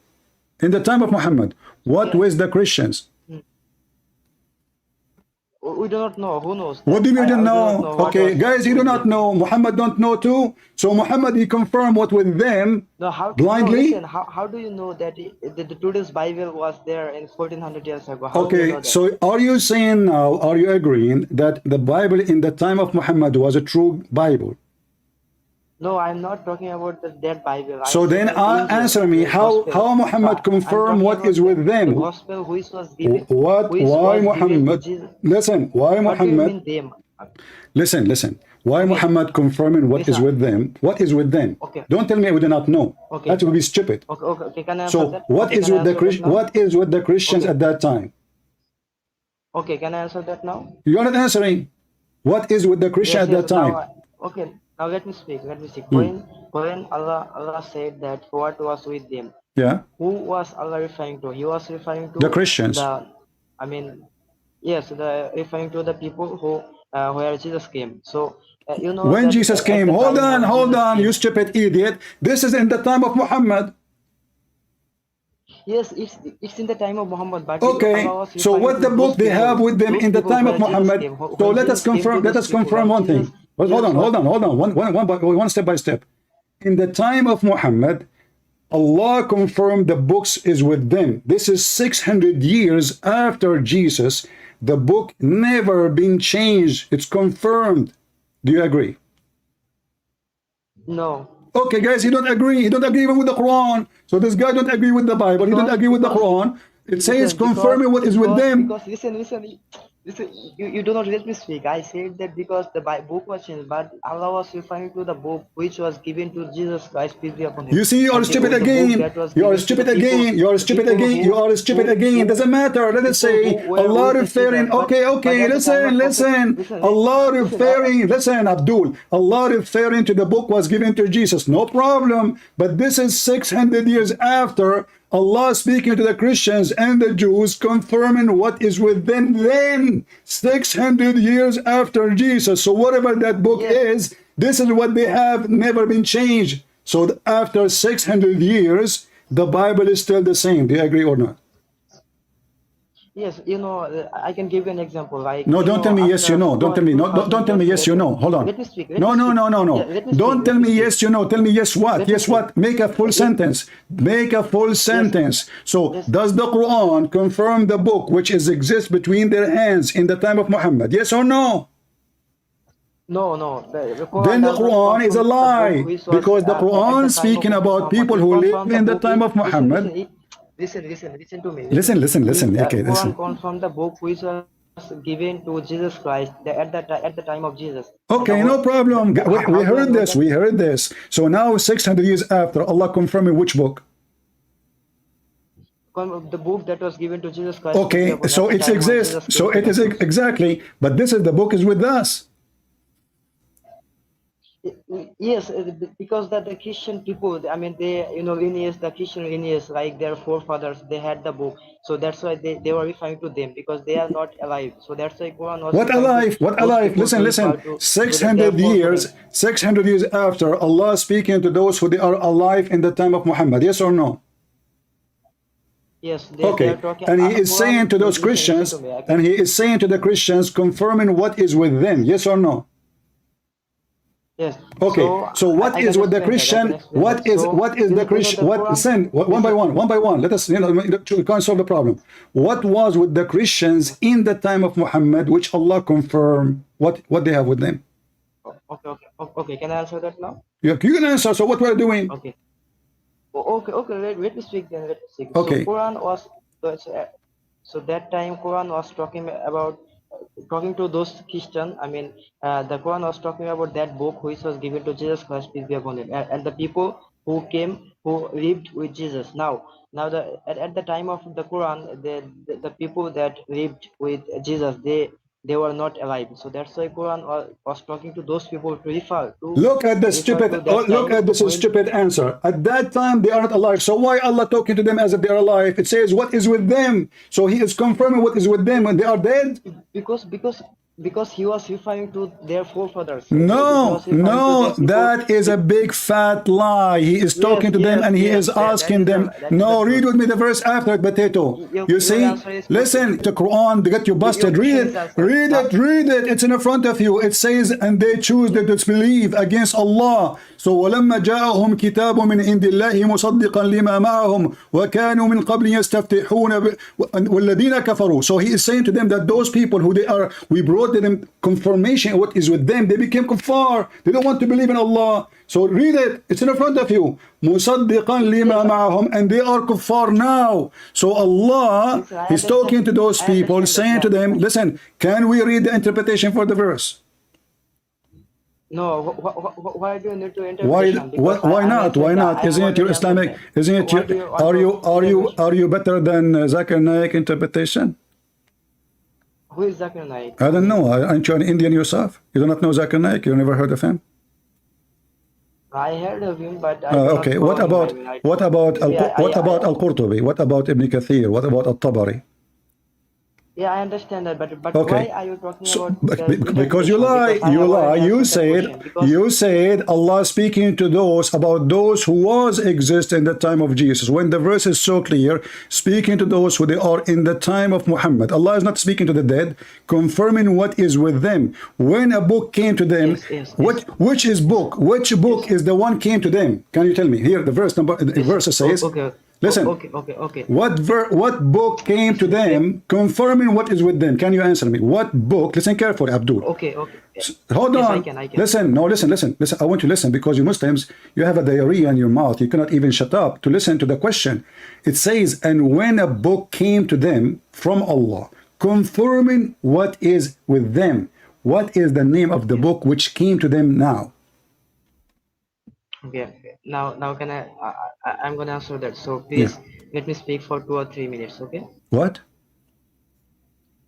In the time of Muhammad, what with the Christians? We do not know. Who knows? What do you I don't do not know? know what Okay, was guys, you do with not them. know. Muhammad don't know too. So Muhammad, he confirmed what with them No, blindly. no, listen, how do you know that the today's Bible was there in 1400 years ago? How do you know Okay, that? so are you saying now, are you agreeing that the Bible in the time of Muhammad was a true Bible? No, I'm not talking about that Bible. So I'm then saying the Injil, answer me, the how Gospel. Muhammad I'm confirmed talking what about is with the them? Gospel which was given, What, which why was given to Muhammad, Jesus. listen, why What do you Muhammad, mean them? listen, why Okay, Muhammad confirming what is listen. with them? What is with them? Okay, Don't tell me we do not know. okay, That would be stupid. okay. Can I answer So that? what Okay, is can I with the answer that now? what is with the Christians Okay, at that time? okay. Can I answer that now? You're not answering. What is with the Christian Yes, at that yes. Now, time? okay. Now let me speak. Let me speak. Hmm. When Allah said that what was with them, Yeah, who was Allah referring to? He was referring the to Christians. I mean, yes, referring to the people who where Jesus came. So you know When that Jesus at came, the hold time on, when hold Jesus on, you came, stupid idiot. This is in the time of Muhammad. yes, it's in the time of Muhammad, but Allah Okay, was so referring what to the book they have with them in the time of where Jesus Muhammad? came. So When let us Jesus came to confirm. Let those us people, confirm right? one thing. Well, Jesus was hold on. One step by step. In the time of Muhammad, Allah confirmed the books is with them. This is 600 years after Jesus. The book never been changed. It's confirmed. Do you agree? no, Okay, guys, you don't agree. You don't agree even with the Quran. So this guy don't agree with the Bible. He don't agree with the Quran. It says listen, confirming what is with them. listen, you do not let me speak. I said that because the book was changed, but Allah was referring to the book which was given to Jesus Christ, peace be upon him. You see, you are And stupid the book again. that was You are given to the stupid people, again. You are the stupid people again. You are stupid again. Doesn't matter. Let us people who say were Allah with the Jesus, referring. Okay, but okay. at the time of Prophet, Listen. Allah referring. Listen, Abdul. Allah referring to the book was given to Jesus. No problem. But this is 600 years after. Allah speaking to the Christians and the Jews, confirming what is with them then, 600 years after Jesus. So whatever that book is, this is what they have, never been changed. So after 600 years, the Bible is still the same. Do you agree or not? yes, I can give you an example. Like, No, don't tell me yes, you after know. Don't tell me. No, don't tell me yes, you know. Hold on. let me speak. No. Yeah, let me Don't speak. tell me yes, you know. Tell me yes what? Let me Yes what? speak. Make a full sentence. Make a full sentence. So Yes. does the Quran confirm the book which is exists between their hands in the time of Muhammad? Yes or no? No, the Quran Then the does not Quran is a confirm the book lie which was because the at the Quran time speaking of about Muhammad. people It who confirmed lived the in the book. time of Muhammad. Listen to me. Listen. Okay, Quran listen. confirmed the book which was given to Jesus Christ at the time of Jesus. Okay, no problem. We How do I heard know this. that? We heard this. So now 600 years after, Allah confirming which book? The book that was given to Jesus Christ peace be Okay, upon him, so at the it time when exists. Jesus So came to it is them. exactly. But this is the book is with us. Yes, because that the Christian people, I mean, they, lineage, the Christian lineage, like their forefathers, they had the book. So that's why they were referring to them because they are not alive. So that's why Quran was What referring to alive? What those alive? people to refer Listen. to their 600 years. forefathers. 600 years after, Allah speaking to those who they are alive in the time of Muhammad. Yes or no? Yes, they are Okay. talking. And he is Quran, saying to those listen Christians, to me. and he is saying to the Christians, confirming what is with them. Yes or no? Yes. Okay, so what I is can with the explain that. I can Christian? explain that. What is the Christian? the What Quran, send one by one? Let us, we can't solve the problem. What was with the Christians in the time of Muhammad, which Allah confirmed? What they have with them? Okay. Can I answer that now? You can answer. So what we're doing? Okay. Okay. Let me speak then. Let me speak. Okay. So Quran was so that time Quran was talking to those Christian. I mean, the Quran was talking about that book which was given to Jesus Christ, peace be upon him, and the people who came who lived with Jesus. Now at the time of the Quran, the people that lived with Jesus, they were not alive. So that's why Quran was talking to those people to refer Look at the to stupid. that Look time at this when. stupid answer. At that time, they are not alive. So why Allah talking to them as if they are alive? It says what is with them. So He is confirming what is with them when they are dead. because because he was referring to their forefathers. No, no, that is a big fat lie. He is talking to them and he is asking them. No, read with me the verse after it, Potato. You see? Listen, the Quran, they get you busted. Read it, read it, read it. It's in front of you. It says, and they choose to disbelieve against Allah. So وَلَمَّا جَاءَهُمْ كِتَابٌ مِّنْ عِنْدِ اللَّهِ مُصَدِّقًا لِمَا مَعَهُمْ وَكَانُوا مِنْ قَبْلِ يَسْتَفْتِحُونَ وَالَّذِينَ كَفَرُوا. So he is saying to them that those people who they are, we brought them confirmation of what is with them. They became kuffar. They don't want to believe in Allah. So read it. It's in front of you. مُصَدِّقًا لِمَا مَعَهُمْ. And they are kuffar now. So Allah is talking to those people, saying to them, listen, can we read the interpretation for the verse? No, why do you need to interpret? Why not? Why not? Isn't it your Islamic? Isn't it your? Are you better than Zakir Naik interpretation? Who is Zakir Naik? I don't know. Aren't you an Indian yourself? You do not know Zakir Naik? You never heard of him? I heard of him, but I okay. What about Al-Qurtubi? What about Ibn Kathir? What about Al-Tabari? Yeah, I understand that, but okay. why are you talking about because you lie. You lie. You said Allah speaking to about those who was exist in the time of Jesus. When the verse is so clear, speaking to those who they are in the time of Muhammad. Allah is not speaking to the dead, confirming what is with them. When a book came to them, which is book? Which book is the one came to them? Can you tell me? Here, the verse number. The verse says. Okay. Listen. Okay. What book came to them, confirming what is with them? Can you answer me? What book? Listen carefully, Abdul. Okay. Hold on. I can. Listen. No, listen. I want you to listen because you Muslims, you have a diarrhea in your mouth. You cannot even shut up to listen to the question. It says, and when a book came to them from Allah, confirming what is with them. What is the name of the book which came to them now? Okay. Now can I'm gonna answer that. So please let me speak for 2 or 3 minutes. Okay. What?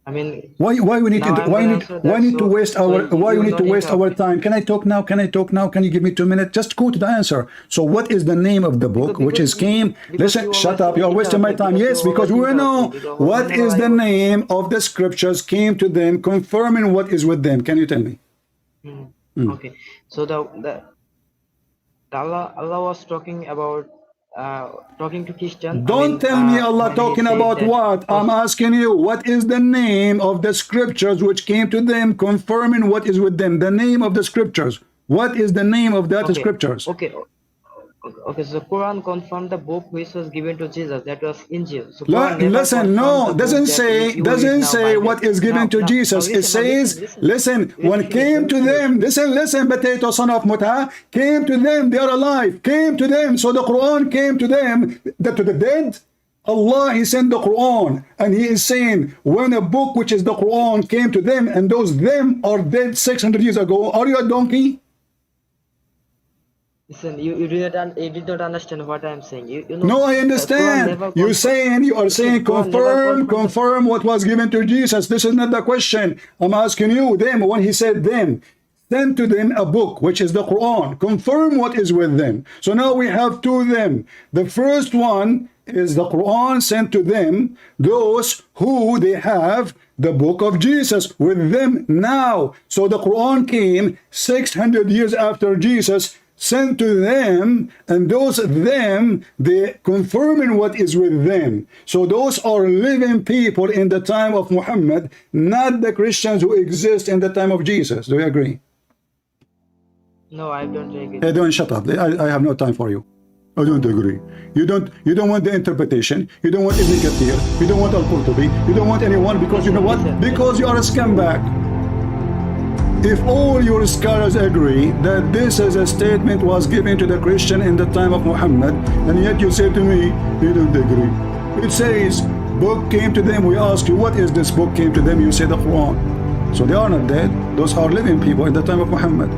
I mean, why we need to waste our time? Can I talk now? Can you give me 2 minutes? Just go to the answer. So what is the name of the book which is came? Listen, shut up. You are wasting my time. Yes, because we know what is the name of the scriptures came to them, confirming what is with them. Can you tell me? Okay. So Allah was talking about talking to Christian. Don't tell me Allah talking about what. I'm asking you, what is the name of the scriptures which came to them, confirming what is with them? The name of the scriptures. What is the name of that scriptures? Okay, so Quran confirmed the book which was given to Jesus, that was Injil. So listen, no, doesn't say what is given to Jesus. It says, listen, when came to them, listen, potato son of Muta, came to them, they are alive, came to them. So the Quran came to them, to the dead. Allah, He sent the Quran, and He is saying, when a book which is the Quran came to them, and those them are dead 600 years ago, are you a donkey? Listen, you did not understand what I'm saying. You know, no, I understand. You are saying confirm what was given to Jesus. This is not the question. I'm asking you, them, when He said them, send to them a book, which is the Quran, confirm what is with them. So now we have two of them. The first one is the Quran sent to them, those who they have the book of Jesus with them now. So the Quran came 600 years after Jesus, sent to them, and those them, they confirming what is with them. So those are living people in the time of Muhammad, not the Christians who exist in the time of Jesus. Do you agree? No, I don't agree. Hey, don't shut up. I have no time for you. I don't agree. You don't want the interpretation. You don't want Ibn Kathir. You don't want Al-Qurtubi. You don't want anyone because you know what? Because you are a scumbag. If all your scholars agree that this is a statement was given to the Christian in the time of Muhammad, and yet you say to me, you don't agree. It says, book came to them. We ask you, what is this book came to them? You say the Quran. So they are not dead. Those are living people in the time of Muhammad.